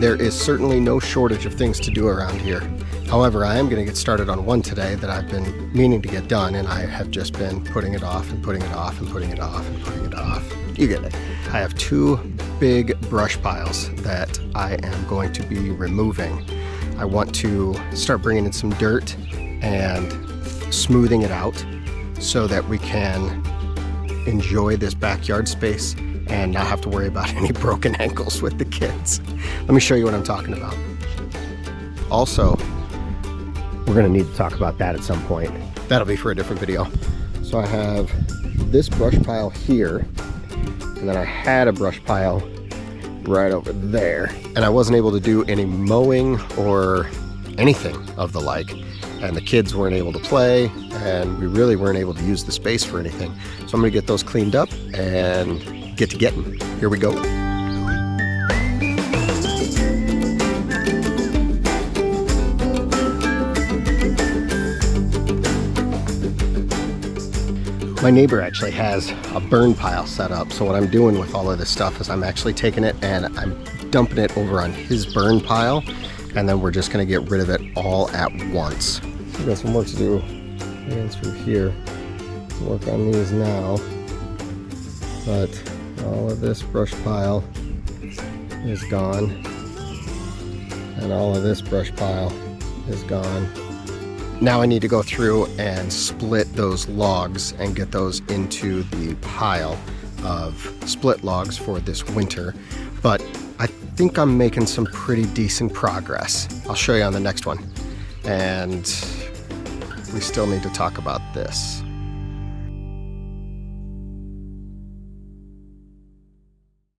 There is certainly no shortage of things to do around here. However, I am going to get started on one today that I've been meaning to get done, and I have just been putting it off and putting it off and putting it off and putting it off. You get it. I have two big brush piles that I am going to be removing. I want to start bringing in some dirt and smoothing it out so that we can enjoy this backyard space and not have to worry about any broken ankles with the kids. Let me show you what I'm talking about. Also, we're gonna need to talk about that at some point. That'll be for a different video. So I have this brush pile here, and then I had a brush pile right over there, and I wasn't able to do any mowing or anything of the like, and the kids weren't able to play, and we really weren't able to use the space for anything. So I'm gonna get those cleaned up and get to getting. Here we go. My neighbor actually has a burn pile set up, so what I'm doing with all of this stuff is I'm actually taking it and I'm dumping it over on his burn pile, and then we're just gonna get rid of it all at once. We've got some work to do and through here. Work on these now, but all of this brush pile is gone, and all of this brush pile is gone. Now I need to go through and split those logs and get those into the pile of split logs for this winter, but I think I'm making some pretty decent progress. I'll show you on the next one. And we still need to talk about this.